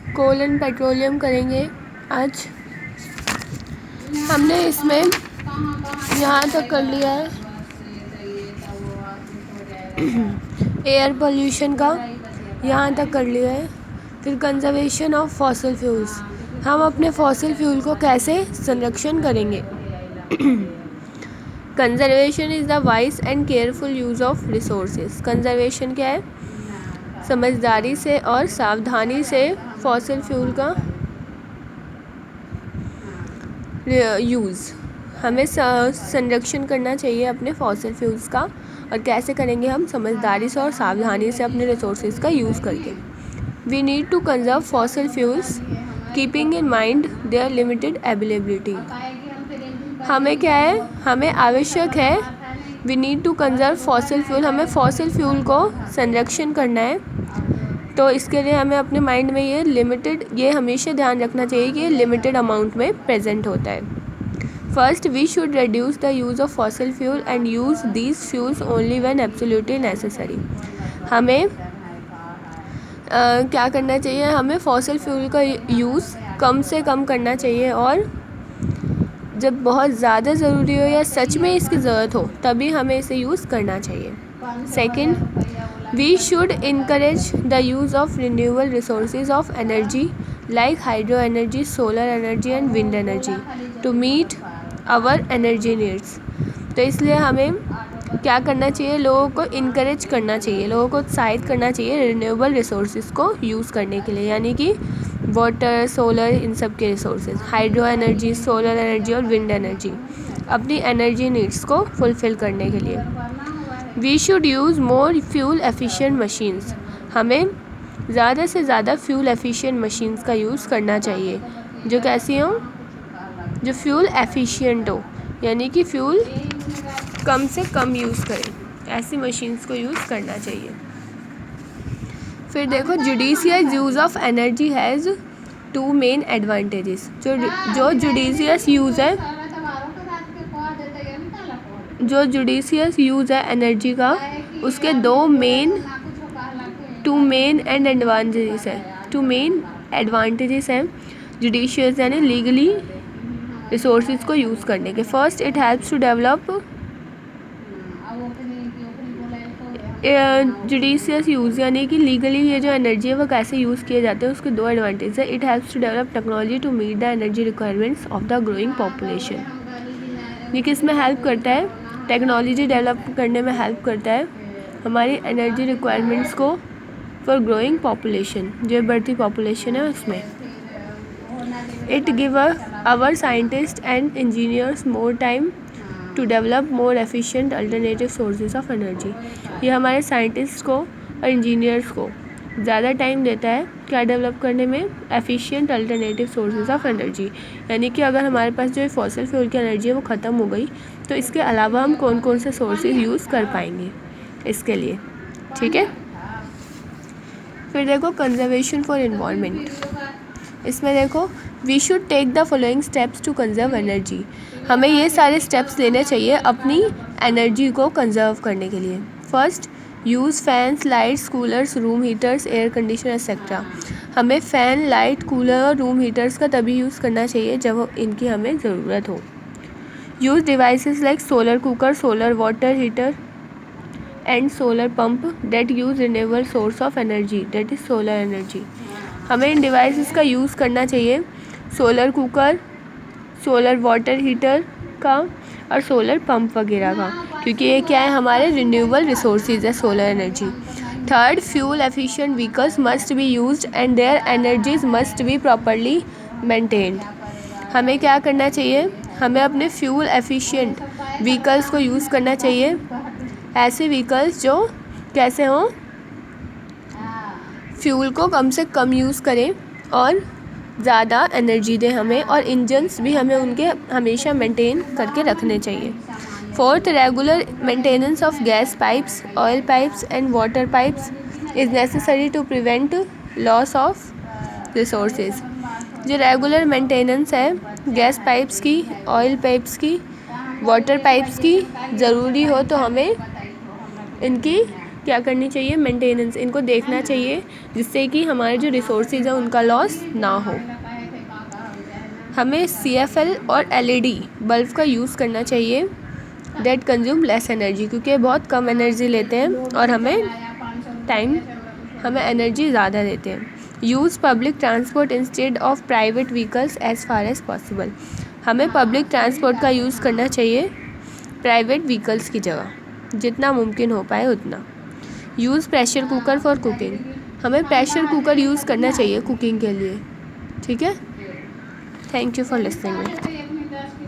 Coal and petroleum करेंगे आज। हमने इसमें यहाँ तक कर लिया है एयर पोल्यूशन का, यहाँ तक कर लिया है। फिर कंजर्वेशन ऑफ फॉसिल फ्यूल्स, हम अपने फॉसिल फ्यूल को कैसे संरक्षण करेंगे। Conservation is the wise and careful use of resources. Conservation क्या है? समझदारी से और सावधानी से फॉसिल फ्यूल का यूज़, हमें संरक्षण करना चाहिए अपने फॉसिल फ्यूल्स का। और कैसे करेंगे हम? समझदारी से और सावधानी से अपने रिसोर्सेज का यूज़ करके। We need to conserve fossil fuels keeping in mind their limited availability. हमें क्या है? हमें आवश्यक है, we need to conserve fossil fuel, हमें फॉसिल फ्यूल को संरक्षण करना है। तो इसके लिए हमें अपने माइंड में ये लिमिटेड, ये हमेशा ध्यान रखना चाहिए कि ये लिमिटेड अमाउंट में प्रेजेंट होता है। First, we should reduce the use of fossil fuel and use these fuels only when absolutely necessary. हमें क्या करना चाहिए? हमें फॉसिल फ्यूल का यूज़ कम से कम करना चाहिए, और जब बहुत ज़्यादा ज़रूरी हो या सच में इसकी ज़रूरत हो तभी हमें इसे यूज़ करना चाहिए। Second, we should encourage the use of renewable resources of energy like hydro energy, solar energy and wind energy to meet our energy needs. तो इसलिए हमें क्या करना चाहिए? लोगों को इनकरेज करना चाहिए, लोगों को उत्साहित करना चाहिए रिन्यूएबल रिसोर्सेज को यूज़ करने के लिए, यानी कि वाटर, सोलर, इन सब के resources, hydro energy, solar energy और विंड एनर्जी, अपनी एनर्जी नीड्स को फुलफ़िल करने के लिए। We should use more fuel efficient machines, हमें ज़्यादा से ज़्यादा फ्यूल एफिशिएंट मशीन्स का यूज़ करना चाहिए, जो कैसी हों? जो फ्यूल एफिशिएंट हो, यानी कि फ्यूल कम से कम यूज़ करें, ऐसी मशीन्स को यूज़ करना चाहिए। फिर देखो, judicious use of energy has two main advantages. जो जुडिशियस यूज़ है, जो जुडिशियस यूज़ है एनर्जी का, उसके टू मेन एडवांटेजेस हैं जुडिशियस यानी लीगली रिसोर्सेज को यूज़ करने के। First, it helps to develop judicious use, यानी कि लीगली ये जो एनर्जी है वो कैसे यूज़ किए जाते हैं, उसके दो एडवांटेज है। It helps to develop technology to meet the energy requirements of the growing population. ये किस में हेल्प करता है? टेक्नोलॉजी डेवलप करने में हेल्प करता है हमारी एनर्जी रिक्वायरमेंट्स को फॉर ग्रोइंग पॉपुलेशन, जो बढ़ती पॉपुलेशन है उसमें। It give our scientist and engineers more time to develop more efficient alternative sources of energy. ये हमारे साइंटिस्ट को और इंजीनियर्स को ज़्यादा टाइम देता है क्या डेवलप करने में? Efficient alternative sources of energy, यानी कि अगर हमारे पास जो फॉसिल फ्यूल की एनर्जी है वो ख़त्म हो गई तो इसके अलावा हम कौन कौन से सोर्सेज यूज़ कर पाएंगे इसके लिए। ठीक है। फिर देखो, कंजर्वेशन फॉर एनवायरनमेंट। इसमें देखो, we should take the following steps to conserve energy. हमें ये सारे स्टेप्स लेने चाहिए अपनी एनर्जी को कंजर्व करने के लिए। First, use fans, lights, coolers, room heaters, air conditioner etcetera. हमें फ़ैन, लाइट, कूलर और रूम हीटर्स का तभी यूज़ करना चाहिए जब इनकी हमें ज़रूरत हो। Use devices like solar cooker, solar water heater and solar pump that use renewable source of energy that is solar energy. हमें इन डिवाइसेस का यूज़ करना चाहिए, solar cooker, solar water heater का और सोलर पंप वगैरह का, क्योंकि ये क्या है? हमारे रिन्यूएबल रिसोर्सेज है solar energy. Third, fuel efficient vehicles must be used and their energies must be properly maintained. हमें क्या करना चाहिए? हमें अपने फ्यूल एफिशिएंट व्हीकल्स को यूज़ करना चाहिए, ऐसे व्हीकल्स जो कैसे हों? फ्यूल को कम से कम यूज़ करें और ज़्यादा एनर्जी दें हमें, और इंजन्स भी हमें उनके हमेशा मेंटेन करके रखने चाहिए। Fourth, regular maintenance of gas pipes, oil pipes and water pipes is necessary to prevent loss of resources. जो रेगुलर मेंटेनेंस है गैस पाइप्स की, ऑयल पाइप्स की, वाटर पाइप्स की, ज़रूरी हो तो हमें इनकी क्या करनी चाहिए, मेंटेनेंस, इनको देखना चाहिए जिससे कि हमारे जो रिसोर्सेज हैं उनका लॉस ना हो। हमें CFL और LED बल्ब का यूज़ करना चाहिए डेट कंज्यूम लेस एनर्जी, क्योंकि बहुत कम एनर्जी लेते हैं और हमें एनर्जी ज़्यादा देते हैं। Use public transport instead of private vehicles as far as possible, हमें पब्लिक ट्रांसपोर्ट का यूज़ करना चाहिए प्राइवेट व्हीकल्स की जगह, जितना मुमकिन हो पाए उतना। Use pressure cooker for cooking, हमें प्रेशर कुकर यूज़ करना चाहिए कुकिंग के लिए, ठीक है। Thank you for listening.